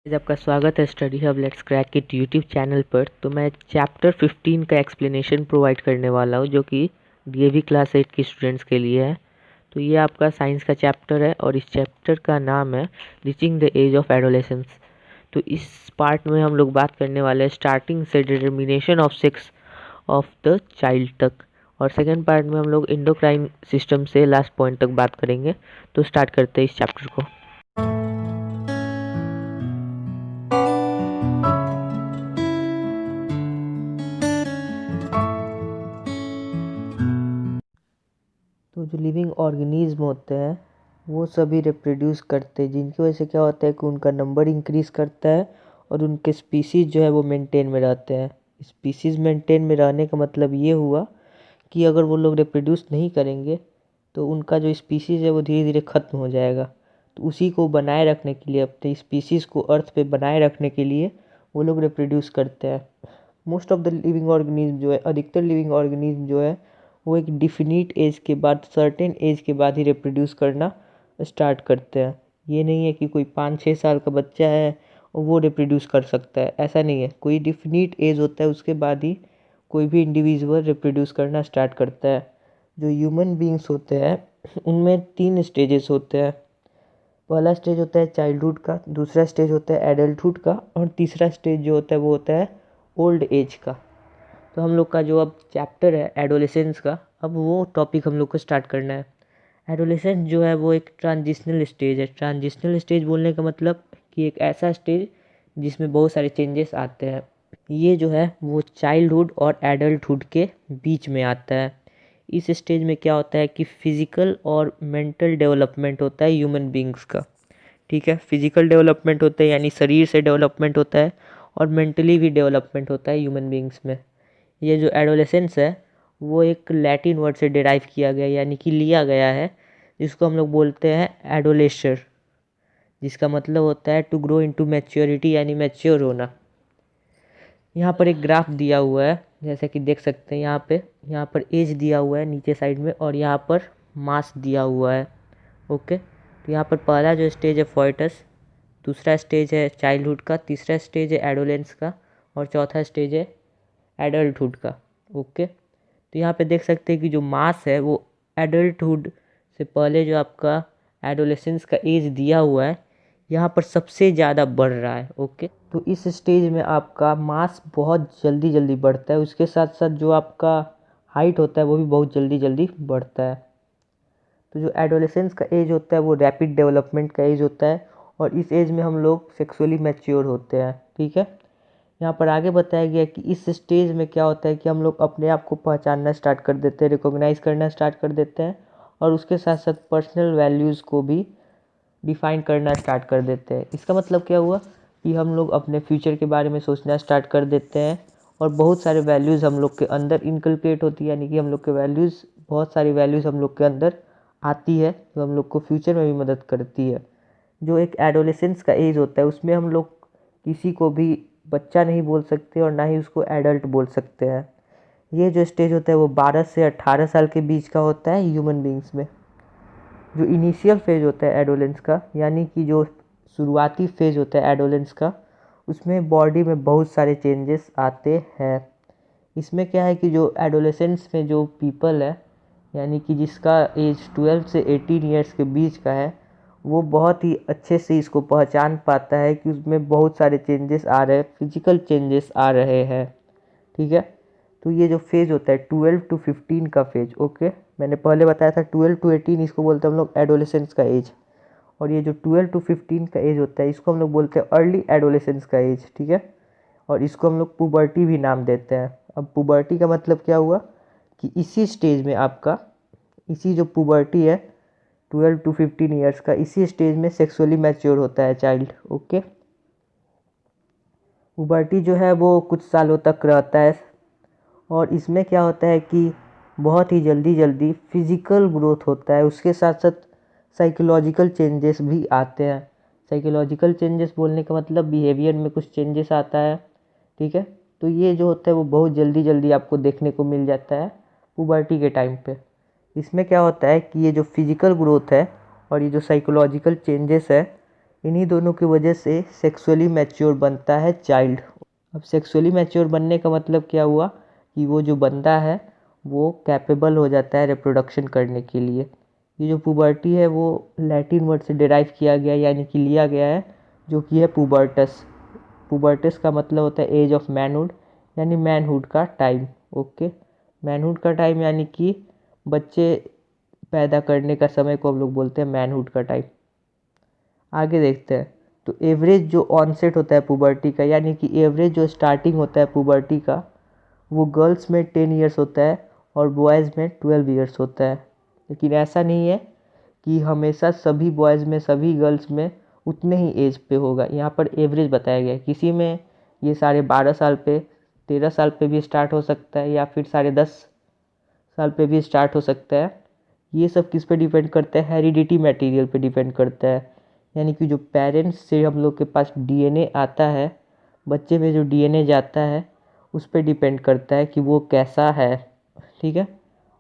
आज आपका स्वागत है स्टडी हब लेट्स क्रैक के यूट्यूब चैनल पर। तो मैं चैप्टर 15 का एक्सप्लेनेशन प्रोवाइड करने वाला हूँ जो कि डीएवी क्लास 8 के स्टूडेंट्स के लिए है। तो ये आपका साइंस का चैप्टर है और इस चैप्टर का नाम है reaching the age of adolescence. तो इस पार्ट में हम लोग बात करने वाले हैं स्टार्टिंग से determination of sex of the child तक, और सेकेंड पार्ट में हम लोग इंडोक्राइन सिस्टम से लास्ट पॉइंट तक बात करेंगे। तो स्टार्ट करते हैं इस चैप्टर को। तो जो लिविंग ऑर्गेनिज्म होते हैं वो सभी रिप्रोड्यूस करते हैं, जिनकी वजह से क्या होता है कि उनका नंबर इंक्रीज़ करता है और उनके स्पीसीज़ जो है वो मेंटेन में रहते हैं। स्पीसीज़ मेंटेन में रहने का मतलब ये हुआ कि अगर वो लोग रिप्रोड्यूस नहीं करेंगे तो उनका जो स्पीसीज़ है वो धीरे धीरे ख़त्म हो जाएगा। तो उसी को बनाए रखने के लिए, अपने स्पीसीज़ को अर्थ पे बनाए रखने के लिए वो लोग रिप्रोड्यूस करते हैं। Most of the living organism जो है, अधिकतर लिविंग ऑर्गेनिज्म जो है वो एक डिफिनिट एज के बाद, सर्टेन एज के बाद ही रिप्रोड्यूस करना स्टार्ट करते हैं। ये नहीं है कि कोई 5-6 साल का बच्चा है और वो रिप्रोड्यूस कर सकता है, ऐसा नहीं है। कोई डिफिनिट एज होता है, उसके बाद ही कोई भी इंडिविजुअल रिप्रोड्यूस करना स्टार्ट करता है। जो ह्यूमन बींग्स होते हैं उनमें 3 स्टेजेस होते हैं। पहला स्टेज होता है चाइल्डहुड का, दूसरा स्टेज होता है एडल्टहुड का, और तीसरा स्टेज जो होता है वो होता है ओल्ड एज का। तो हम लोग का जो अब चैप्टर है एडोलेसेंस का, अब वो टॉपिक हम लोग को स्टार्ट करना है। एडोलेसेंस जो है वो एक ट्रांजिशनल स्टेज है। ट्रांजिशनल स्टेज बोलने का मतलब कि एक ऐसा स्टेज जिसमें बहुत सारे चेंजेस आते हैं। ये जो है वो चाइल्डहुड और एडल्टहुड के बीच में आता है। इस स्टेज में क्या होता है कि फिज़िकल और मेंटल डेवलपमेंट होता है ह्यूमन बींग्स का। ठीक है, फिज़िकल डेवलपमेंट होता है यानी शरीर से डेवलपमेंट होता है, और मेंटली भी डेवलपमेंट होता है ह्यूमन बींग्स में। ये जो एडोलेसेंस है वो एक लैटिन वर्ड से डिराइव किया गया, यानी कि लिया गया है, जिसको हम लोग बोलते हैं एडोलेशर, जिसका मतलब होता है टू ग्रो इनटू मैच्योरिटी, यानी मैच्योर होना। यहाँ पर एक ग्राफ दिया हुआ है, जैसे कि देख सकते हैं यहाँ पर एज दिया हुआ है नीचे साइड में, और यहाँ पर मास दिया हुआ है। ओके, तो यहाँ पर पहला जो स्टेज है फॉइटस, दूसरा स्टेज है चाइल्डहुड का, तीसरा स्टेज है एडोलेंस का, और चौथा स्टेज है एडल्टहुड का। ओके, तो यहाँ पे देख सकते हैं कि जो मास है वो एडल्टहुड से पहले जो आपका एडोलेसेंस का एज दिया हुआ है यहाँ पर सबसे ज़्यादा बढ़ रहा है। ओके, तो इस स्टेज में आपका मास बहुत जल्दी जल्दी बढ़ता है, उसके साथ साथ जो आपका हाइट होता है वो भी बहुत जल्दी जल्दी बढ़ता है। तो जो एडोलेसेंस का एज होता है वो रैपिड डेवलपमेंट का एज होता है, और इस एज में हम लोग सेक्सुअली मैच्योर होते हैं। ठीक है, यहाँ पर आगे बताया गया कि इस स्टेज में क्या होता है कि हम लोग अपने आप को पहचानना स्टार्ट कर देते हैं, रिकॉग्नाइज करना स्टार्ट कर देते हैं, और उसके साथ साथ पर्सनल वैल्यूज़ को भी डिफाइन करना स्टार्ट कर देते हैं। इसका मतलब क्या हुआ कि हम लोग अपने फ्यूचर के बारे में सोचना स्टार्ट कर देते हैं, और बहुत सारे वैल्यूज़ हम लोग के अंदर इनकलकेट होती है, यानी कि हम लोग के वैल्यूज़, बहुत सारी वैल्यूज़ हम लोग के अंदर आती है जो हम लोग को फ्यूचर में भी मदद करती है। जो एक एडोलेसेंस का एज होता है उसमें हम लोग किसी को भी बच्चा नहीं बोल सकते और ना ही उसको एडल्ट बोल सकते हैं। ये जो स्टेज होता है वो 12 से 18 साल के बीच का होता है ह्यूमन बींग्स में। जो इनिशियल फेज होता है एडोलेंस का, यानी कि जो शुरुआती फेज होता है एडोलेंस का, उसमें बॉडी में बहुत सारे चेंजेस आते हैं। इसमें क्या है कि जो एडोलेसेंस में जो पीपल है, यानी कि जिसका एज 12 से 18 ईयर्स के बीच का है, वो बहुत ही अच्छे से इसको पहचान पाता है कि उसमें बहुत सारे चेंजेस आ रहे हैं, फिजिकल चेंजेस आ रहे हैं। ठीक है, तो ये जो फेज़ होता है 12 टू 15 का फेज, ओके, मैंने पहले बताया था 12 टू 18 इसको बोलते हैं हम लोग एडोलेसेंस का एज, और ये जो 12 टू 15 का एज होता है इसको हम लोग बोलते हैं अर्ली एडोलेसेंस का एज। ठीक है, और इसको हम लोग पुबर्टी भी नाम देते हैं। अब पुबर्टी का मतलब क्या हुआ कि इसी स्टेज में आपका, इसी जो पुबर्टी है 12 टू 15 ईयर्स का, इसी स्टेज में सेक्सुअली मैच्योर होता है चाइल्ड। ओके, पुबर्टी जो है वो कुछ सालों तक रहता है, और इसमें क्या होता है कि बहुत ही जल्दी जल्दी फिज़िकल ग्रोथ होता है, उसके साथ साथ साइकोलॉजिकल चेंजेस भी आते हैं। साइकोलॉजिकल चेंजेस बोलने का मतलब बिहेवियर में कुछ चेंजेस आता है। ठीक है, तो ये जो होता है वो बहुत जल्दी जल्दी आपको देखने को मिल जाता है पुबर्टी के टाइम पे। इसमें क्या होता है कि ये जो फिज़िकल ग्रोथ है और ये जो साइकोलॉजिकल चेंजेस है, इन्हीं दोनों की वजह से सेक्सुअली मैच्योर बनता है चाइल्ड। अब सेक्सुअली मैच्योर बनने का मतलब क्या हुआ कि वो जो बंदा है वो कैपेबल हो जाता है रिप्रोडक्शन करने के लिए। ये जो पुबर्टी है वो लैटिन वर्ड से डिराइव किया गया यानी कि लिया गया है, जो कि है पुबर्टस। पुबर्टस का मतलब होता है एज ऑफ मैनहुड, यानी मैनहुड का टाइम। ओके, मैनहुड का टाइम यानी कि बच्चे पैदा करने का समय को हम लोग बोलते हैं मैनहुड का टाइम। आगे देखते हैं। तो एवरेज जो ऑनसेट होता है पुबर्टी का, यानी कि एवरेज जो स्टार्टिंग होता है पुबर्टी का, वो गर्ल्स में 10 ईयर्स होता है और बॉयज़ में 12 ईयर्स होता है। लेकिन ऐसा नहीं है कि हमेशा सभी बॉयज़ में सभी गर्ल्स में उतने ही एज पे होगा। यहाँ पर एवरेज बताया गया है। किसी में ये 12.5 साल पे, 13 साल पे भी स्टार्ट हो सकता है, या फिर 10.5 साल पे भी स्टार्ट हो सकता है। ये सब किस पे डिपेंड करता है? हेरिडिटी मटेरियल पे डिपेंड करता है। यानी कि जो पेरेंट्स से हम लोग के पास डीएनए आता है, बच्चे में जो डीएनए जाता है उस पे डिपेंड करता है कि वो कैसा है। ठीक है,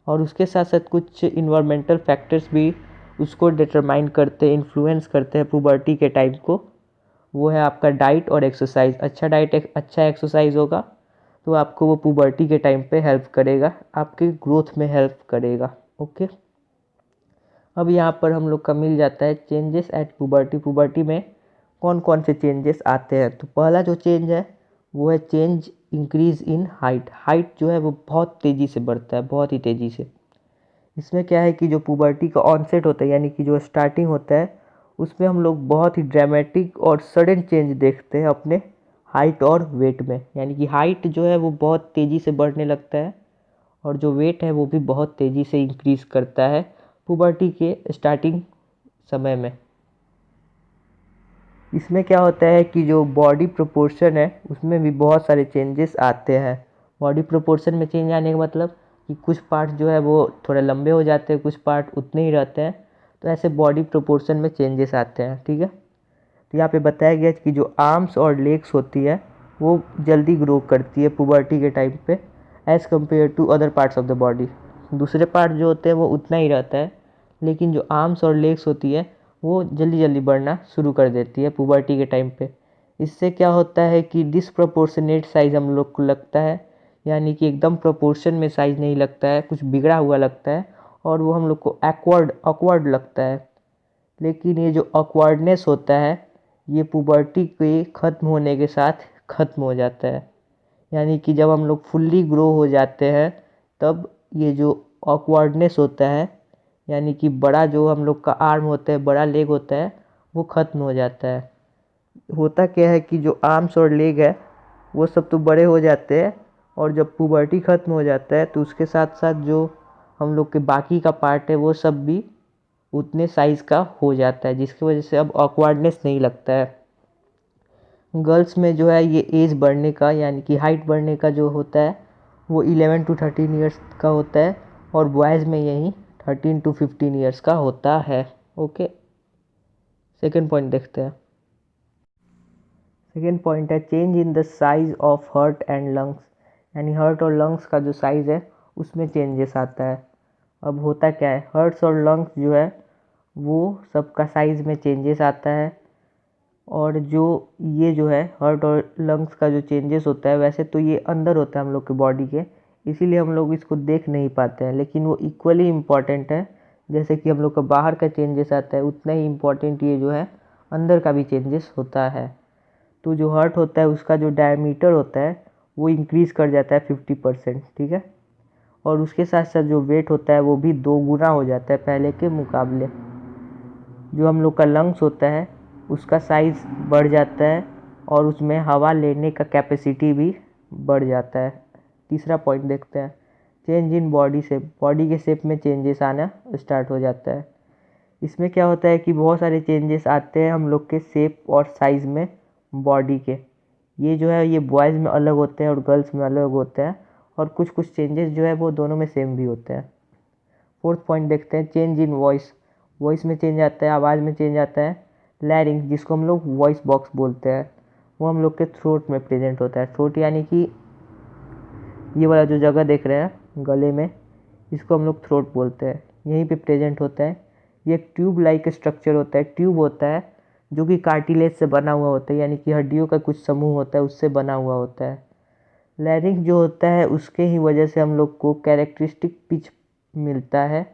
और उसके साथ साथ कुछ इन्वायरमेंटल फैक्टर्स भी उसको डिटरमाइन करते हैं, इन्फ्लुएंस करते हैं पुबर्टी के टाइम को। वो है आपका डाइट और एक्सरसाइज। अच्छा डाइट, अच्छा एक्सरसाइज होगा तो आपको वो पुबर्टी के टाइम पे हेल्प करेगा, आपके ग्रोथ में हेल्प करेगा। ओके, अब यहाँ पर हम लोग का मिल जाता है चेंजेस एट पुबर्टी। पुबर्टी में कौन कौन से चेंजेस आते हैं? तो पहला जो चेंज है वो है change increase in height. Height जो है वो बहुत तेज़ी से बढ़ता है, बहुत ही तेज़ी से। इसमें क्या है कि जो पुबर्टी का ऑनसेट होता है, यानी कि जो स्टार्टिंग होता है, उसमें हम लोग बहुत ही ड्रामेटिक और सडन चेंज देखते हैं अपने हाइट और वेट में। यानी कि हाइट जो है वो बहुत तेज़ी से बढ़ने लगता है और जो वेट है वो भी बहुत तेज़ी से इंक्रीज़ करता है पुबर्टी के स्टार्टिंग समय में। इसमें क्या होता है कि जो बॉडी प्रोपोर्शन है उसमें भी बहुत सारे चेंजेस आते हैं। बॉडी प्रोपोर्शन में चेंज आने का मतलब कि कुछ पार्ट जो है वो थोड़े लंबे हो जाते हैं, कुछ पार्ट उतने ही रहते हैं। तो ऐसे बॉडी प्रोपोर्शन में चेंजेस आते हैं। ठीक है, तो यहाँ पे बताया गया कि जो आर्म्स और लेग्स होती है वो जल्दी ग्रो करती है पुबर्टी के टाइम पे as compare to other parts of the body. दूसरे पार्ट जो होते हैं वो उतना ही रहता है, लेकिन जो आर्म्स और लेग्स होती है वो जल्दी जल्दी बढ़ना शुरू कर देती है पुबर्टी के टाइम पे। इससे क्या होता है कि डिसप्रपोर्शनेट साइज़ हम लोग को लगता है, यानी कि एकदम प्रोपोर्शन में साइज़ नहीं लगता है, कुछ बिगड़ा हुआ लगता है और वो हम लोग को ऑकवर्ड लगता है। लेकिन ये जो ऑकवर्डनेस होता है ये पुबर्टी के ख़त्म होने के साथ ख़त्म हो जाता है। यानी कि जब हम लोग फुल्ली ग्रो हो जाते हैं तब ये जो ऑकवर्डनेस होता है, यानी कि बड़ा जो हम लोग का आर्म होता है, बड़ा लेग होता है, वो ख़त्म हो जाता है। होता क्या है कि जो आर्म्स और लेग है वो सब तो बड़े हो जाते हैं, और जब पुबर्टी ख़त्म हो जाता है तो उसके साथ साथ जो हम लोग के बाकी का पार्ट है वो सब भी उतने साइज़ का हो जाता है, जिसकी वजह से अब ऑकवर्डनेस नहीं लगता है। गर्ल्स में जो है ये एज बढ़ने का, यानी कि हाइट बढ़ने का जो होता है वो 11 to 13 ईयर्स का होता है, और बॉयज़ में यही 13 to 15 ईयर्स का होता है। ओके, सेकेंड पॉइंट देखते हैं। सेकेंड पॉइंट है change in the size of heart and lungs. यानी हार्ट और लंग्स का जो साइज़ है उसमें चेंजेस आता है। अब होता क्या है, हार्ट्स और लंग्स जो है वो सबका साइज़ में चेंजेस आता है, और जो ये जो है हार्ट और लंग्स का जो चेंजेस होता है, वैसे तो ये अंदर होता है हम लोग के बॉडी के, इसीलिए हम लोग इसको देख नहीं पाते हैं, लेकिन वो इक्वली इम्पॉर्टेंट है। जैसे कि हम लोग का बाहर का चेंजेस आता है उतना ही इम्पॉर्टेंट ये जो है अंदर का भी चेंजेस होता है। तो जो हार्ट होता है उसका जो डायमीटर होता है वो इंक्रीज़ कर जाता है 50%। ठीक है, और उसके साथ साथ जो वेट होता है वो भी 2 गुना हो जाता है पहले के मुकाबले। जो हम लोग का लंग्स होता है उसका साइज़ बढ़ जाता है और उसमें हवा लेने का कैपेसिटी भी बढ़ जाता है। तीसरा पॉइंट देखते हैं, change in body shape. Body के शेप में चेंजेस आना स्टार्ट हो जाता है। इसमें क्या होता है कि बहुत सारे चेंजेस आते हैं हम लोग के शेप और साइज़ में बॉडी के। ये जो है ये बॉयज़ में अलग होते हैं और गर्ल्स में अलग होते हैं, और कुछ कुछ चेंजेस जो है वो दोनों में सेम भी होते हैं। फोर्थ पॉइंट देखते हैं, चेंज इन वॉइस। वॉइस में चेंज आता है, आवाज़ में चेंज आता है। लैरिंग्स, जिसको हम लोग वॉइस बॉक्स बोलते हैं, वो हम लोग के थ्रोट में प्रेजेंट होता है। थ्रोट यानी कि ये वाला जो जगह देख रहे हैं गले में, इसको हम लोग थ्रोट बोलते हैं, यहीं पे प्रेजेंट होता है। ये एक ट्यूब लाइक स्ट्रक्चर होता है, ट्यूब होता है जो कि कार्टिलेज से बना हुआ होता है, यानी कि हड्डियों का कुछ समूह होता है उससे बना हुआ होता है। लैरिंक्स जो होता है उसके ही वजह से हम लोग को कैरेक्टरिस्टिक पिच मिलता है,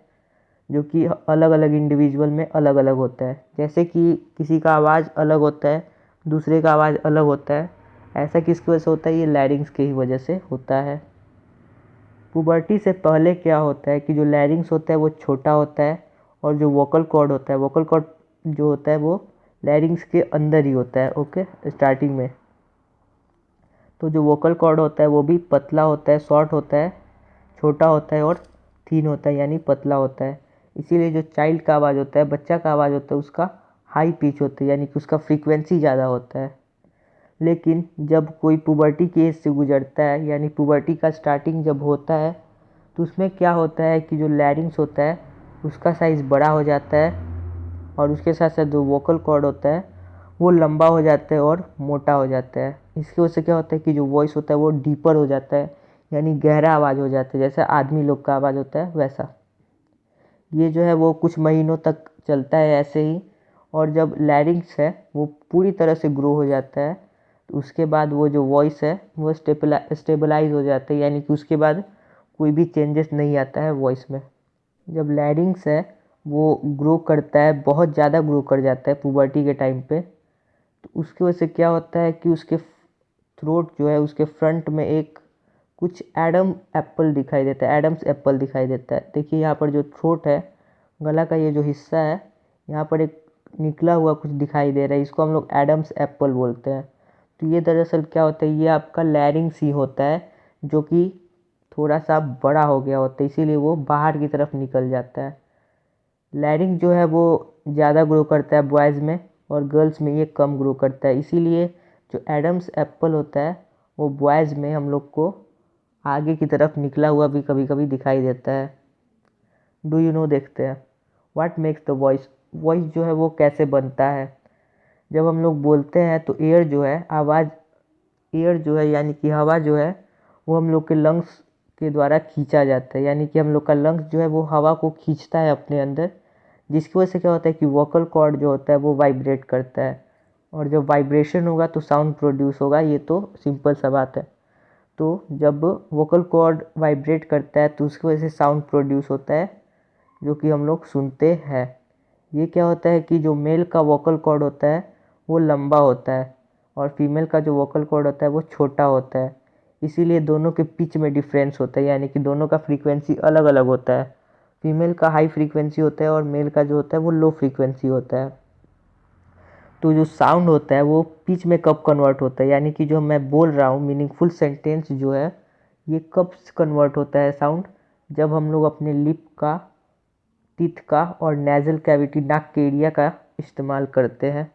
जो कि अलग अलग इंडिविजुअल में अलग अलग होता है। जैसे कि किसी का आवाज़ अलग होता है, दूसरे का आवाज़ अलग होता है, ऐसा किसकी वजह से होता है? ये लैरिंक्स के ही वजह से होता है। पुबर्टी से पहले क्या होता है कि जो लैरिंक्स होता है वो छोटा होता है, और जो वोकल कॉर्ड होता है, वोकल कॉर्ड जो होता है वो लैरिंक्स के अंदर ही होता है, ओके, स्टार्टिंग में। तो जो वोकल कॉर्ड होता है वो भी पतला होता है, शॉर्ट होता है, छोटा होता है और थीन होता है, यानी पतला होता है। इसीलिए जो चाइल्ड का आवाज़ होता है, बच्चा का आवाज़ होता है, उसका हाई पिच होता है, यानी कि उसका फ्रीक्वेंसी ज़्यादा होता है। लेकिन जब कोई पुबर्टी की एज से गुजरता है, यानी पुबर्टी का स्टार्टिंग जब होता है, तो उसमें क्या होता है कि जो लैरिंग्स होता है उसका साइज़ बड़ा हो जाता है, और उसके साथ साथ जो वोकल कॉर्ड होता है वो लंबा हो जाता है और मोटा हो जाता है। इसकी वजह से क्या होता है कि जो वॉइस होता है वो डीपर हो जाता है, यानी गहरा आवाज़ हो जाता है, जैसे आदमी लोग का आवाज़ होता है वैसा। ये जो है वो कुछ महीनों तक चलता है ऐसे ही, और जब लैरिंक्स है वो पूरी तरह से ग्रो हो जाता है, तो उसके बाद वो जो वॉइस है वो स्टेबलाइज हो जाता है, यानी कि उसके बाद कोई भी चेंजेस नहीं आता है वॉइस में। जब लैरिंक्स है वो ग्रो करता है, बहुत ज़्यादा ग्रो कर जाता है पुबर्टी के टाइम पे, तो उसकी वजह से क्या होता है कि उसके थ्रोट जो है उसके फ्रंट में एक कुछ एडम एप्पल दिखाई देता है, एडम्स एप्पल दिखाई देता है। देखिए यहाँ पर जो थ्रोट है, गला का ये जो हिस्सा है, यहाँ पर एक निकला हुआ कुछ दिखाई दे रहा है, इसको हम लोग एडम्स एप्पल बोलते हैं। तो ये दरअसल क्या होता है, ये आपका लैरिंग्स ही होता है, जो कि थोड़ा सा बड़ा हो गया होता है, इसीलिए वो बाहर की तरफ निकल जाता है। लैरिंग जो है वो ज़्यादा ग्रो करता है बॉयज़ में, और गर्ल्स में ये कम ग्रो करता है। इसीलिए जो एडम्स एप्पल होता है वो बॉयज़ में हम लोग को आगे की तरफ निकला हुआ भी कभी कभी दिखाई देता है। डू यू नो देखते हैं, what makes the voice, voice जो है वो कैसे बनता है। जब हम लोग बोलते हैं तो एयर जो है, आवाज़, एयर जो है यानी कि हवा जो है वो हम लोग के लंग्स के द्वारा खींचा जाता है, यानी कि हम लोग का लंग्स जो है वो हवा को खींचता है अपने अंदर, जिसकी वजह से क्या होता है कि वोकल कॉर्ड जो होता है वो वाइब्रेट करता है, और जब वाइब्रेशन होगा तो साउंड प्रोड्यूस होगा। ये तो सिंपल सा बात है। तो जब वोकल कॉर्ड वाइब्रेट करता है तो उसकी वजह से साउंड प्रोड्यूस होता है, जो कि हम लोग सुनते हैं। ये क्या होता है कि जो मेल का वोकल कॉर्ड होता है वो लंबा होता है, और फीमेल का जो वोकल कॉर्ड होता है वो छोटा होता है। इसीलिए दोनों के पिच में डिफरेंस होता है, यानी कि दोनों का फ्रीक्वेंसी अलग अलग होता है। फीमेल का हाई फ्रीक्वेंसी होता है और मेल का जो होता है वो लो फ्रीक्वेंसी होता है। तो जो साउंड होता है वो पिच में कब कन्वर्ट होता है, यानी कि जो मैं बोल रहा हूँ मीनिंगफुल सेंटेंस जो है, ये कब कन्वर्ट होता है साउंड, जब हम लोग अपने लिप का, टीथ का और नेजल कैविटी, नाक के एरिया का इस्तेमाल करते हैं।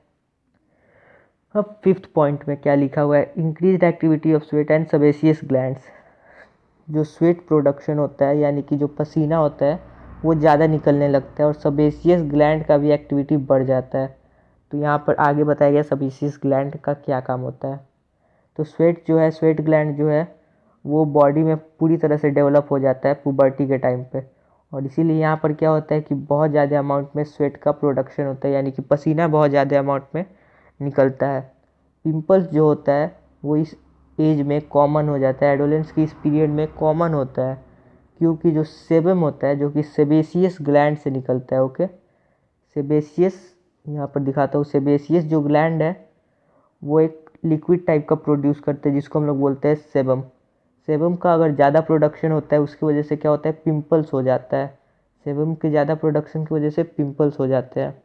अब फिफ्थ पॉइंट में क्या लिखा हुआ है, increased activity of sweat and sebaceous glands. जो स्वेट प्रोडक्शन होता है, यानी कि जो पसीना होता है वो ज़्यादा निकलने लगता है, और सेबेशियस ग्लैंड का भी एक्टिविटी बढ़ जाता है। तो यहाँ पर आगे बताया गया सेबेशियस ग्लैंड का क्या काम होता है। तो स्वेट जो है, स्वेट ग्लैंड जो है वो बॉडी में पूरी तरह से डेवलप हो जाता है पुबर्टी के टाइम पे, और इसीलिए यहाँ पर क्या होता है कि बहुत ज़्यादा अमाउंट में स्वेट का प्रोडक्शन होता है, यानी कि पसीना बहुत ज़्यादा अमाउंट में निकलता है। पिंपल्स जो होता है वो इस एज में कॉमन हो जाता है, एडोलेंस की इस पीरियड में कॉमन होता है, क्योंकि जो सेबम होता है जो कि सेबेशियस ग्लैंड से निकलता है, ओके। सेबेशियस, यहाँ पर दिखाता हूँ, सेबेशियस जो ग्लैंड है वो एक लिक्विड टाइप का प्रोड्यूस करते हैं, जिसको हम लोग बोलते हैं सेबम। सेबम का अगर ज़्यादा प्रोडक्शन होता है उसकी वजह से क्या होता है, पिंपल्स हो जाता है। सेबम के ज़्यादा प्रोडक्शन की वजह से पिंपल्स हो जाते हैं।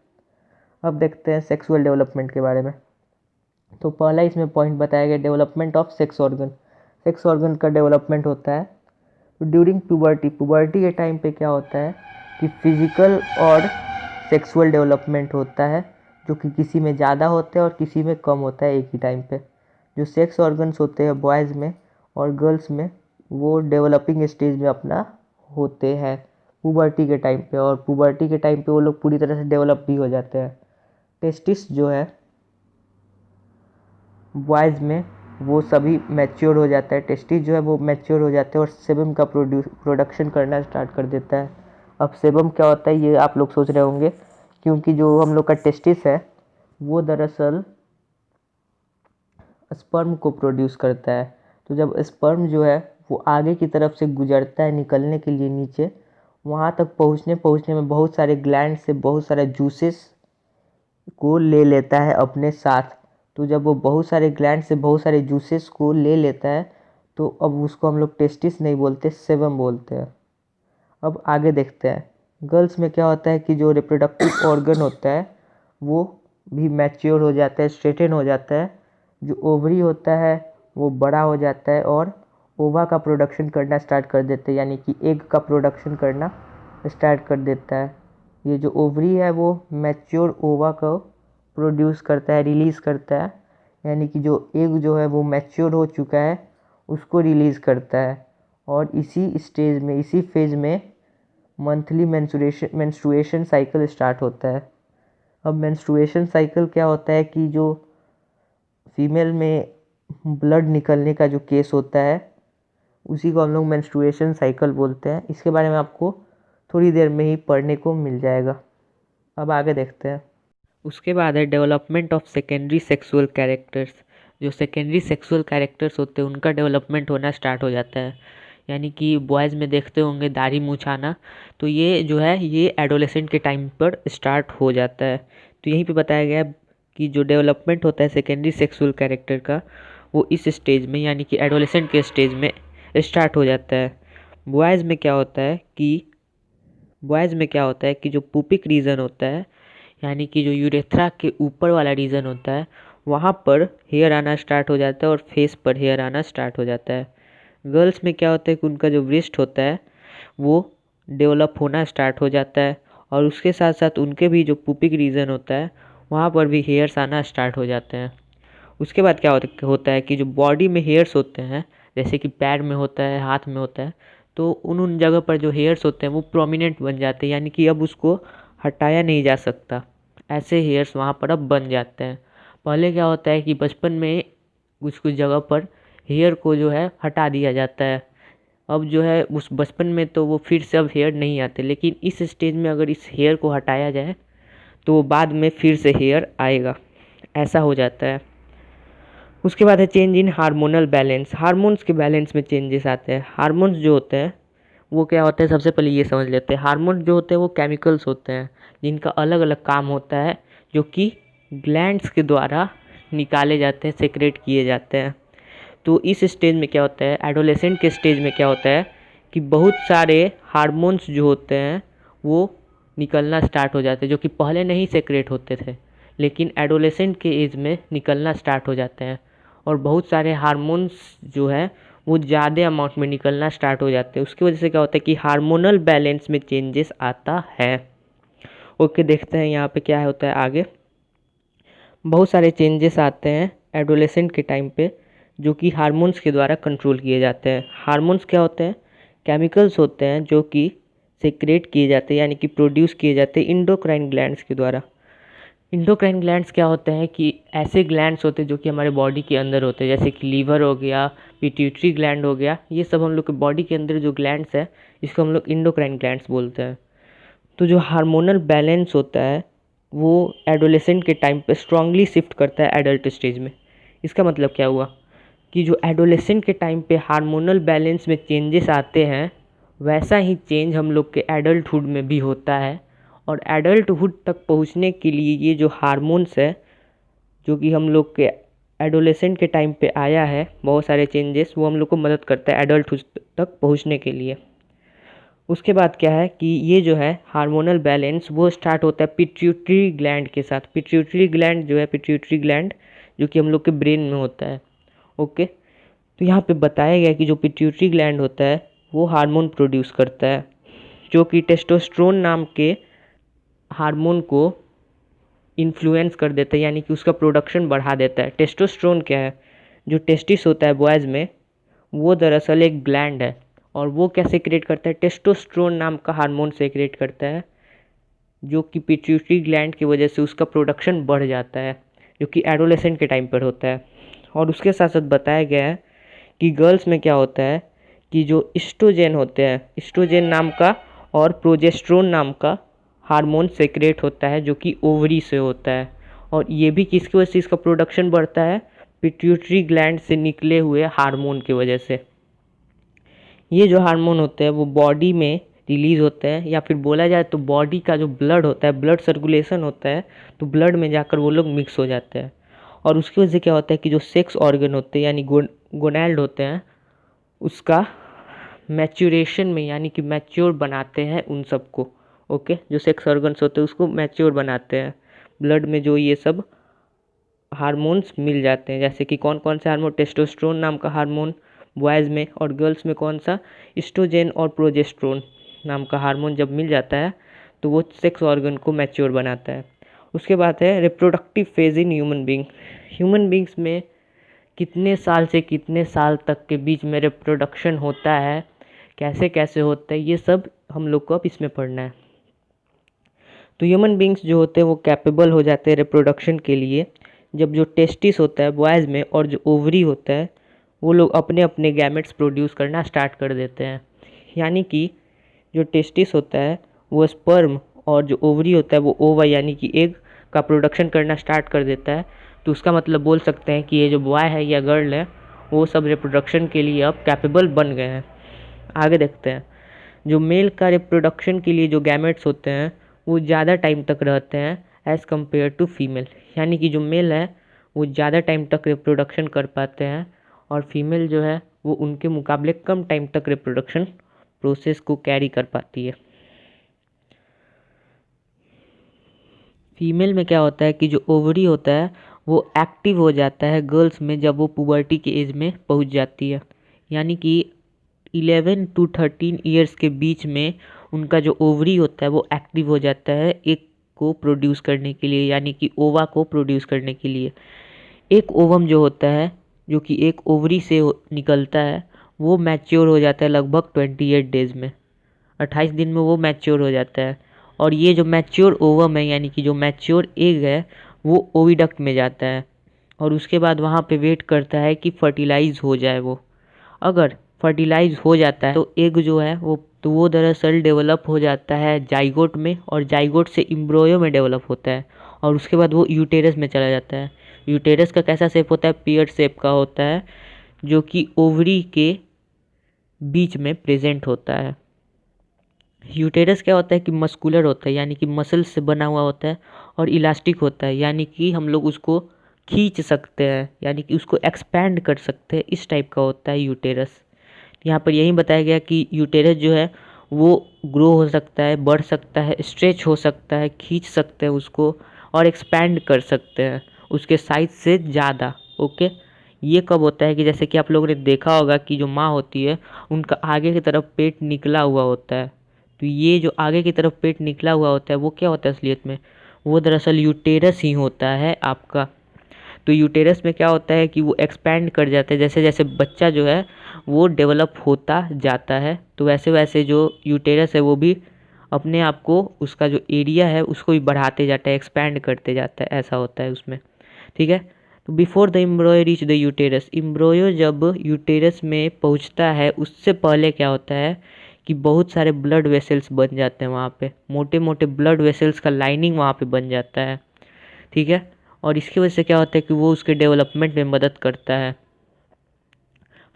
अब देखते हैं सेक्सुअल डेवलपमेंट के बारे में। तो पहला इसमें पॉइंट बताया गया, development of sex organ. Sex organ का डेवलपमेंट होता है तो ड्यूरिंग प्यूबर्टी, पुबर्टी के टाइम पे क्या होता है कि फिजिकल और सेक्सुअल डेवलपमेंट होता है, जो कि किसी में ज़्यादा होता है और किसी में कम होता है एक ही टाइम पे। जो सेक्स ऑर्गन्स होते हैं बॉयज़ में और गर्ल्स में, वो डेवलपिंग स्टेज में अपना होते हैं पुबर्टी के टाइम पे, और पुबर्टी के टाइम पे वो लोग पूरी तरह से डेवलप भी हो जाते हैं। टेस्टिस जो है बॉयज़ में वो सभी मैच्योर हो जाता है, टेस्टिस जो है वो मैच्योर हो जाते हैं और सेबम का प्रोडक्शन करना स्टार्ट कर देता है। अब सेबम क्या होता है ये आप लोग सोच रहे होंगे, क्योंकि जो हम लोग का टेस्टिस है वो दरअसल स्पर्म को प्रोड्यूस करता है। तो जब स्पर्म जो है वो आगे की तरफ से गुजरता है निकलने के लिए नीचे, वहाँ तक पहुँचने में बहुत सारे ग्लैंड से बहुत सारे जूसेस को ले लेता है अपने साथ। तो जब वो बहुत सारे ग्लैंड से बहुत सारे जूसेस को ले लेता है तो अब उसको हम लोग टेस्टिस नहीं बोलते, सेवम बोलते हैं। अब आगे देखते हैं गर्ल्स में क्या होता है कि जो रिप्रोडक्टिव ऑर्गन होता है वो भी मैच्योर हो जाता है, स्ट्रेटन हो जाता है। जो ओवरी होता है वो बड़ा हो जाता है और ओवा का प्रोडक्शन करना स्टार्ट कर देते हैं, यानी कि एग का प्रोडक्शन करना स्टार्ट कर देता है। ये जो ओवरी है वो मैच्योर ओवा को प्रोड्यूस करता है, रिलीज़ करता है, यानी कि जो एग जो है वो मैच्योर हो चुका है उसको रिलीज़ करता है। और इसी स्टेज में, इसी फेज में मंथली मेंस्ट्रुएशन साइकिल स्टार्ट होता है। अब मेंस्ट्रुएशन साइकिल क्या होता है कि जो फीमेल में ब्लड निकलने का जो केस होता है उसी को हम लोग मेंस्ट्रुएशन साइकिल बोलते हैं। इसके बारे में आपको थोड़ी देर में ही पढ़ने को मिल जाएगा। अब आगे देखते हैं। उसके बाद है development of secondary sexual characters. जो सेकेंडरी सेक्सुअल कैरेक्टर्स होते हैं उनका डेवलपमेंट होना स्टार्ट हो जाता है, यानी कि बॉयज़ में देखते होंगे दाढ़ी मूछाना, तो ये जो है ये एडोलेसेंट के टाइम पर स्टार्ट हो जाता है। तो यहीं पे बताया गया है कि जो डेवलपमेंट होता है सेकेंडरी सेक्सुअल कैरेक्टर का वो इस स्टेज में, यानी कि एडोलेसेंट के स्टेज में स्टार्ट हो जाता है। बॉयज़ में क्या होता है कि जो पुपिक रीजन होता है, यानी कि जो यूरेथ्रा के ऊपर वाला रीजन होता है, वहाँ पर हेयर आना स्टार्ट हो जाता है और फेस पर हेयर आना स्टार्ट हो जाता है। गर्ल्स में क्या होता है कि उनका जो ब्रेस्ट होता है वो डेवलप होना स्टार्ट हो जाता है और उसके साथ साथ उनके भी जो पुपिक रीजन होता है वहाँ पर भी हेयर्स आना स्टार्ट हो जाते हैं। उसके बाद क्या होता है कि जो बॉडी में हेयर्स होते हैं, जैसे कि पैर में होता है, हाथ में होता है, तो उन जगह पर जो हेयर्स होते हैं वो प्रोमिनेंट बन जाते हैं, यानी कि अब उसको हटाया नहीं जा सकता। ऐसे हेयर्स वहाँ पर अब बन जाते हैं। पहले क्या होता है कि बचपन में कुछ कुछ जगह पर हेयर को जो है हटा दिया जाता है। अब जो है उस बचपन में तो वो फिर से अब हेयर नहीं आते, लेकिन इस स्टेज में अगर इस हेयर को हटाया जाए तो वो बाद में फिर से हेयर आएगा, ऐसा हो जाता है। उसके बाद है change in hormonal balance. Hormones के बैलेंस में चेंजेस आते हैं। हार्मोन्स जो होते हैं वो क्या होते हैं, सबसे पहले ये समझ लेते हैं। हार्मोन जो होते हैं वो केमिकल्स होते हैं जिनका अलग अलग काम होता है, जो कि ग्लैंड्स के द्वारा निकाले जाते हैं, सेक्रेट किए जाते हैं। तो इस स्टेज में क्या होता है, एडोलेसेंट के स्टेज में क्या होता है कि बहुत सारे हार्मोन्स जो होते हैं वो निकलना स्टार्ट हो जाते हैं, जो कि पहले नहीं सेक्रेट होते थे, लेकिन एडोलेसेंट के एज में निकलना स्टार्ट हो जाते हैं। और बहुत सारे हार्मोन्स जो है वो ज़्यादा अमाउंट में निकलना स्टार्ट हो जाते हैं। उसकी वजह से क्या होता है कि हार्मोनल बैलेंस में चेंजेस आता है। ओके, देखते हैं यहाँ पे क्या होता है आगे। बहुत सारे चेंजेस आते हैं एडोलेसेंट के टाइम पे, जो कि हार्मोन्स के द्वारा कंट्रोल किए जाते हैं। हार्मोन्स क्या होते हैं, केमिकल्स होते हैं जो कि सेक्रेट किए जाते हैं, यानी कि प्रोड्यूस किए जाते हैं इंडोक्राइन ग्लैंड्स के द्वारा। इंडोक्राइन ग्लैंड्स क्या होते हैं कि ऐसे ग्लैंड्स होते हैं जो कि हमारे बॉडी के अंदर होते हैं, जैसे कि लीवर हो गया, पिट्यूटरी ग्लैंड हो गया, ये सब हम लोग के बॉडी के अंदर जो ग्लैंड्स है इसको हम लोग इंडोक्राइन ग्लैंड्स बोलते हैं। तो जो हार्मोनल बैलेंस होता है वो एडोलेसेंट के टाइम पे स्ट्रांगली शिफ्ट करता है एडल्ट स्टेज में। इसका मतलब क्या हुआ कि जो एडोलेसेंट के टाइम पे हार्मोनल बैलेंस में चेंजेस आते हैं वैसा ही चेंज हम लोग के एडल्टहुड में भी होता है। और एडल्टहुड तक पहुंचने के लिए ये जो हार्मोन्स है जो कि हम लोग के एडोलेसेंट के टाइम पे आया है, बहुत सारे चेंजेस, वो हम लोग को मदद करता है एडल्टहुड तक पहुंचने के लिए। उसके बाद क्या है कि ये जो है हार्मोनल बैलेंस वो स्टार्ट होता है पिट्यूटरी ग्लैंड के साथ। पिट्यूटरी ग्लैंड जो है, पिट्यूटरी ग्लैंड जो कि हम लोग के ब्रेन में होता है। ओके, तो यहाँ पे बताया गया कि जो पिट्यूटरी ग्लैंड होता है वो हार्मोन प्रोड्यूस करता है जो कि टेस्टोस्टेरोन नाम के हार्मोन को इन्फ्लुएंस कर देता है, यानी कि उसका प्रोडक्शन बढ़ा देता है। टेस्टोस्टेरोन क्या है, जो टेस्टिस होता है बॉयज़ में, वो दरअसल एक ग्लैंड है और वो क्या सेक्रेट करता है, टेस्टोस्टेरोन नाम का हार्मोन सेक्रेट करता है, जो कि पिट्यूटरी ग्लैंड की वजह से उसका प्रोडक्शन बढ़ जाता है, जो कि एडोलेसेंट के टाइम पर होता है। और उसके साथ साथ बताया गया है कि गर्ल्स में क्या होता है कि जो इस्ट्रोजेन होते हैं, इस्ट्रोजेन नाम का और प्रोजेस्टेरोन नाम का हार्मोन सेक्रेट होता है जो कि ओवरी से होता है। और ये भी किसकी वजह से इसका प्रोडक्शन बढ़ता है, पिट्यूटरी ग्लैंड से निकले हुए हार्मोन की वजह से। ये जो हार्मोन होते हैं वो बॉडी में रिलीज होते हैं, या फिर बोला जाए तो बॉडी का जो ब्लड होता है, ब्लड सर्कुलेशन होता है, तो ब्लड में जाकर वो लोग मिक्स हो जाते हैं। और उसकी वजह से क्या होता है कि जो सेक्स ऑर्गन होते हैं यानी गोनैल्ड होते हैं, उसका मैच्योरेशन में यानी कि मैच्योर बनाते हैं उन सबको। ओके, जो सेक्स ऑर्गन्स होते हैं उसको मैच्योर बनाते हैं। ब्लड में जो ये सब हार्मोन्स मिल जाते हैं, जैसे कि कौन कौन से हार्मोन, टेस्टोस्टेरोन नाम का हार्मोन बॉयज़ में, और गर्ल्स में कौन सा, एस्ट्रोजन और प्रोजेस्टेरोन नाम का हार्मोन जब मिल जाता है तो वो सेक्स ऑर्गन को मैच्योर बनाता है। उसके बाद है reproductive phase in human being. Human beings में कितने साल से कितने साल तक के बीच में रिप्रोडक्शन होता है, कैसे कैसे होता है, ये सब हम लोग को अब इसमें पढ़ना है। तो ह्यूमन बींग्स जो होते हैं वो कैपेबल हो जाते हैं रिप्रोडक्शन के लिए जब जो टेस्टिस होता है बॉयज़ में और जो ओवरी होता है वो लोग अपने अपने गैमेट्स प्रोड्यूस करना स्टार्ट कर देते हैं। यानी कि जो टेस्टिस होता है वो स्पर्म और जो ओवरी होता है वो ओवा यानी कि एग का प्रोडक्शन करना स्टार्ट कर देता है। तो उसका मतलब बोल सकते हैं कि ये जो बॉय है या गर्ल है वो सब रिप्रोडक्शन के लिए अब कैपेबल बन गए हैं। आगे देखते हैं, जो मेल का रिप्रोडक्शन के लिए जो गैमेट्स होते हैं वो ज़्यादा टाइम तक रहते हैं एज़ कम्पेयर टू फीमेल। यानी कि जो मेल है वो ज़्यादा टाइम तक रिप्रोडक्शन कर पाते हैं और फीमेल जो है वो उनके मुकाबले कम टाइम तक रिप्रोडक्शन प्रोसेस को कैरी कर पाती है। फीमेल में क्या होता है कि जो ओवरी होता है वो एक्टिव हो जाता है गर्ल्स में जब वो पुबर्टी के एज में पहुंच जाती है। यानी कि 11 टू 13 ईयर्स के बीच में उनका जो ओवरी होता है वो एक्टिव हो जाता है एक को प्रोड्यूस करने के लिए, यानी कि ओवा को प्रोड्यूस करने के लिए। एक ओवम जो होता है जो कि एक ओवरी से निकलता है वो मैच्योर हो जाता है लगभग 28 डेज़ में, 28 दिन में वो मैच्योर हो जाता है। और ये जो मैच्योर ओवम है यानी कि जो मैच्योर एग है वो ओविडक्ट में जाता है और उसके बाद वहाँ पे वेट करता है कि फर्टिलाइज हो जाए वो। अगर फर्टिलाइज हो जाता है तो एग जो है वो दरअसल डेवलप हो जाता है जाइगोट में, और जाइगोट से एम्ब्रियो में डेवलप होता है और उसके बाद वो यूटेरस में चला जाता है। यूटेरस का कैसा शेप होता है, पियर शेप का होता है जो कि ओवरी के बीच में प्रेजेंट होता है। यूटेरस क्या होता है कि मस्कुलर होता है यानी कि मसल से बना हुआ होता है, और इलास्टिक होता है यानी कि हम लोग उसको खींच सकते हैं यानी कि उसको एक्सपैंड कर सकते हैं, इस टाइप का होता है यूटेरस। यहाँ पर यही बताया गया कि यूटेरस जो है वो ग्रो हो सकता है, बढ़ सकता है, स्ट्रेच हो सकता है, खींच सकते हैं उसको और एक्सपैंड कर सकते हैं उसके साइज से ज़्यादा। ओके, ये कब होता है कि जैसे कि आप लोगों ने देखा होगा कि जो माँ होती है उनका आगे की तरफ पेट निकला हुआ होता है। तो ये जो आगे की तरफ पेट निकला हुआ होता है वो क्या होता है असलियत में, वो दरअसल यूटेरस ही होता है आपका। तो यूटेरस में क्या होता है कि वो एक्सपैंड कर जाता है, जैसे जैसे बच्चा जो है वो डेवलप होता जाता है तो वैसे वैसे जो यूटेरस है वो भी अपने आप को, उसका जो एरिया है उसको भी बढ़ाते जाता है, एक्सपैंड करते जाता है, ऐसा होता है उसमें। ठीक है, तो before the embryo reach the uterus, embryo जब यूटेरस में पहुंचता है उससे पहले क्या होता है कि बहुत सारे ब्लड वेसल्स बन जाते हैं वहाँ पे, मोटे मोटे ब्लड वेसल्स का लाइनिंग वहाँ पे बन जाता है। ठीक है, और इसकी वजह से क्या होता है कि वो उसके डेवलपमेंट में मदद करता है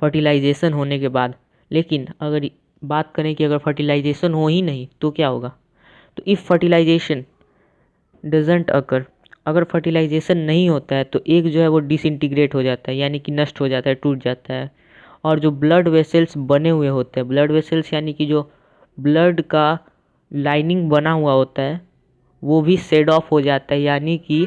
फर्टिलाइजेशन होने के बाद। लेकिन अगर बात करें कि अगर फर्टिलाइजेशन हो ही नहीं तो क्या होगा, तो इफ़ फर्टिलाइजेशन डजेंट अकर, अगर फर्टिलाइजेशन नहीं होता है तो एग जो है वो डिसइंटीग्रेट हो जाता है यानी कि नष्ट हो जाता है, टूट जाता है। और जो ब्लड वेसल्स बने हुए होते हैं, ब्लड वेसल्स यानी कि जो ब्लड का लाइनिंग बना हुआ होता है वो भी सेड ऑफ हो जाता है, यानी कि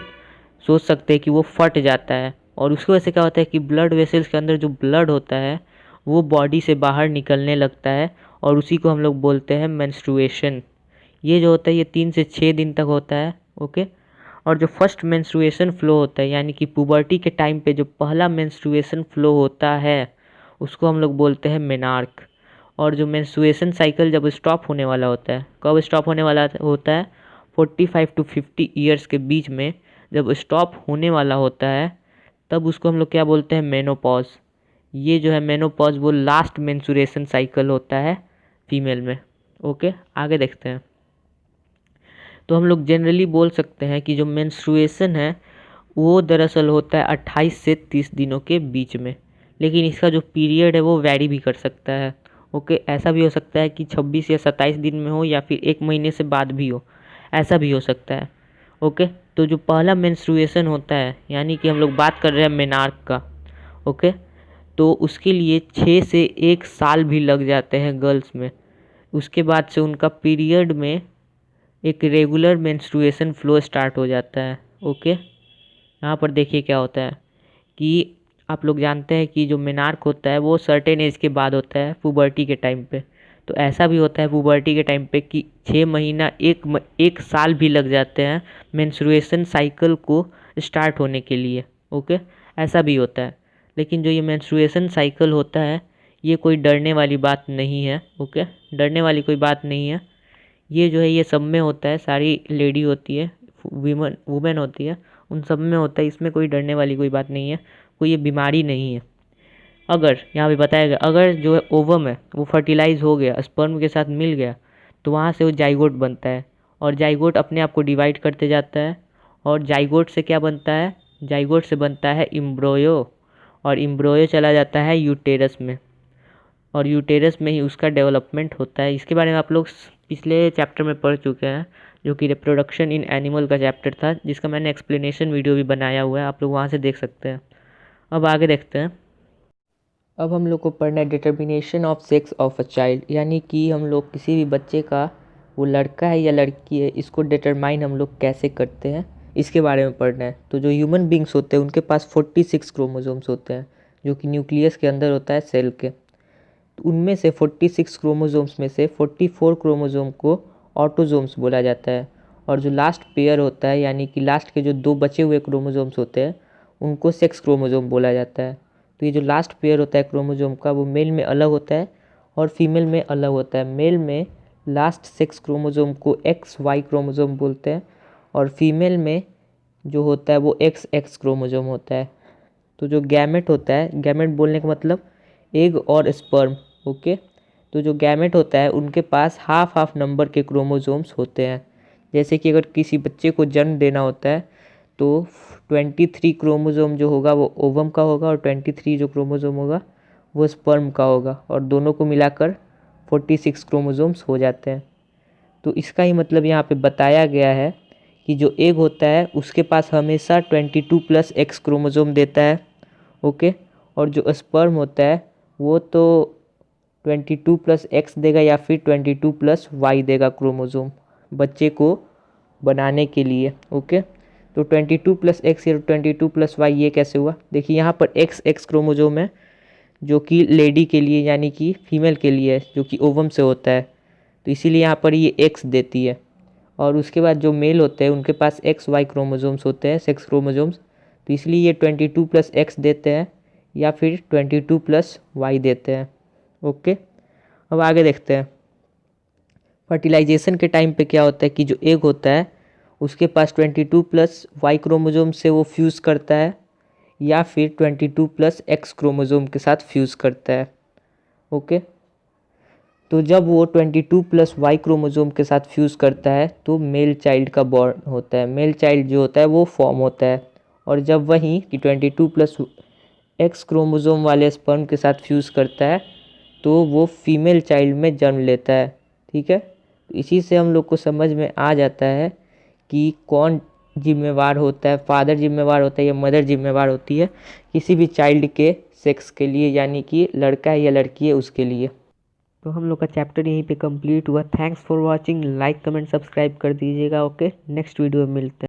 सोच सकते हैं कि वो फट जाता है। और उसकी वजह से क्या होता है कि ब्लड वेसल्स के अंदर जो ब्लड होता है वो बॉडी से बाहर निकलने लगता है और उसी को हम लोग बोलते हैं मेंस्ट्रुएशन। ये जो होता है ये 3 से 6 दिन तक होता है। ओके, और जो फर्स्ट मेंस्ट्रुएशन फ्लो होता है यानी कि पुबर्टी के टाइम पे जो पहला मेंस्ट्रुएशन फ्लो होता है उसको हम लोग बोलते हैं मेनार्क। और जो मेंस्ट्रुएशन साइकिल जब स्टॉप होने वाला होता है, कब स्टॉप होने वाला होता है, 45 टू 50 ईयर्स के बीच में जब स्टॉप होने वाला होता है तब उसको हम लोग क्या बोलते हैं, मेनोपॉज। ये जो है मेनोपॉज वो लास्ट मेंस्ट्रुएशन साइकिल होता है फीमेल में। ओके, आगे देखते हैं। तो हम लोग जनरली बोल सकते हैं कि जो मेंस्ट्रुएशन है वो दरअसल होता है 28 से 30 दिनों के बीच में, लेकिन इसका जो पीरियड है वो वैरी भी कर सकता है। ओके, ऐसा भी हो सकता है कि 26 या 27 दिन में हो या फिर 1 महीने से बाद भी हो, ऐसा भी हो सकता है। ओके, तो जो पहला मेंस्ट्रुएशन होता है, यानी कि हम लोग बात कर रहे हैं मेनार्क का। ओके, तो उसके लिए 6 से 1 साल भी लग जाते हैं गर्ल्स में। उसके बाद से उनका पीरियड में एक रेगुलर मेंस्ट्रुएशन फ्लो स्टार्ट हो जाता है। ओके, यहाँ पर देखिए क्या होता है कि आप लोग जानते हैं कि जो मेनार्क होता है वो सर्टेन एज के बाद होता है, पुबर्टी के टाइम पे। तो ऐसा भी होता है पुबर्टी के टाइम पे कि 6 महीना 1 साल भी लग जाते हैं मेंस्ट्रुएशन साइकिल को स्टार्ट होने के लिए। ओके, ऐसा भी होता है। लेकिन जो ये मेंस्ट्रुएशन साइकिल होता है ये कोई डरने वाली बात नहीं है। ओके, डरने वाली कोई बात नहीं है। ये जो है ये सब में होता है, सारी लेडी होती है, वुमेन होती है, उन सब में होता है। इसमें कोई डरने वाली कोई बात नहीं है, कोई ये बीमारी नहीं है। अगर यहाँ पे बताया गया, अगर जो है ओवम है वो फर्टिलाइज हो गया, स्पर्म के साथ मिल गया, तो वहाँ से वो जाइगोट बनता है, और जाइगोट अपने आप को डिवाइड करते जाता है। और जाइगोट से क्या बनता है? जाइगोट से बनता है इम्ब्रोयो, और इम्ब्रोयो चला जाता है यूटेरस में, और यूटेरस में ही उसका डेवलपमेंट होता है। इसके बारे में आप लोग पिछले चैप्टर में पढ़ चुके हैं, जो कि रिप्रोडक्शन इन एनिमल का चैप्टर था, जिसका मैंने एक्सप्लेनेशन वीडियो भी बनाया हुआ है, आप लोग वहाँ से देख सकते हैं। अब आगे देखते हैं। अब हम लोग को पढ़ना है determination of sex of a child, यानी कि हम लोग किसी भी बच्चे का वो लड़का है या लड़की है इसको डिटरमाइन हम लोग कैसे करते हैं, इसके बारे में पढ़ना है। तो जो ह्यूमन बींग्स होते हैं उनके पास 46 क्रोमोसोम्स होते हैं, जो कि न्यूक्लियस के अंदर होता है सेल के। तो उनमें से 46 क्रोमोसोम्स में से 44 क्रोमोसोम को ऑटोसोम्स बोला जाता है, और जो लास्ट पेयर होता है, यानी कि लास्ट के जो 2 बचे हुए क्रोमोसोम्स होते हैं उनको सेक्स क्रोमोसोम बोला जाता है। तो ये जो लास्ट पेयर होता है क्रोमोसोम का वो मेल में अलग होता है और फीमेल में अलग होता है। मेल में लास्ट सेक्स क्रोमोसोम को XY क्रोमोसोम बोलते हैं, और फीमेल में जो होता है वो XX क्रोमोसोम होता है। तो जो गैमेट होता है, गैमेट बोलने का मतलब एग और स्पर्म। ओके, तो जो गैमेट होता है उनके पास हाफ हाफ नंबर के क्रोमोसोम्स होते हैं। जैसे कि अगर किसी बच्चे को जन्म देना होता है तो 23 क्रोमोसोम जो होगा वो ओवम का होगा, और 23 जो क्रोमोसोम होगा वो स्पर्म का होगा, और दोनों को मिलाकर 46 क्रोमोसोम्स हो जाते हैं। तो इसका ही मतलब यहाँ पे बताया गया है कि जो एग होता है उसके पास हमेशा 22+X क्रोमोसोम देता है। ओके, और जो स्पर्म होता है वो तो 22+X देगा या फिर 22+Y देगा क्रोमोसोम बच्चे को बनाने के लिए। ओके, तो 22+X या 22+Y ये कैसे हुआ? देखिए यहाँ पर XX क्रोमोसोम है जो कि लेडी के लिए यानी कि फीमेल के लिए है, जो कि ओवम से होता है, तो इसीलिए यहाँ पर ये X देती है। और उसके बाद जो मेल होते हैं उनके पास XY क्रोमोसोम्स होते हैं, सेक्स क्रोमोसोम्स, तो इसलिए ये 22+X देते हैं या फिर 22+Y देते हैं। ओके, अब आगे देखते हैं। फर्टिलाइजेशन के टाइम पे क्या होता है कि जो एग होता है उसके पास 22+Y क्रोमोसोम से वो फ्यूज़ करता है या फिर 22+X क्रोमोसोम के साथ फ्यूज़ करता है। ओके, तो जब वो 22+Y क्रोमोसोम के साथ फ्यूज़ करता है तो मेल चाइल्ड का बॉर्न होता है, मेल चाइल्ड जो होता है वो फॉर्म होता है। और जब वहीं कि 22+X क्रोमोसोम वाले स्पर्म के साथ फ्यूज़ करता है तो वो फीमेल चाइल्ड में जन्म लेता है। ठीक है, इसी से हम लोग को समझ में आ जाता है कि कौन जिम्मेवार होता है, फादर जिम्मेवार होता है या मदर जिम्मेवार होती है किसी भी चाइल्ड के सेक्स के लिए, यानी कि लड़का है या लड़की है उसके लिए। तो हम लोग का चैप्टर यहीं पे कंप्लीट हुआ। Thanks for watching, like comment subscribe कर दीजिएगा। ओके, नेक्स्ट वीडियो में मिलते हैं।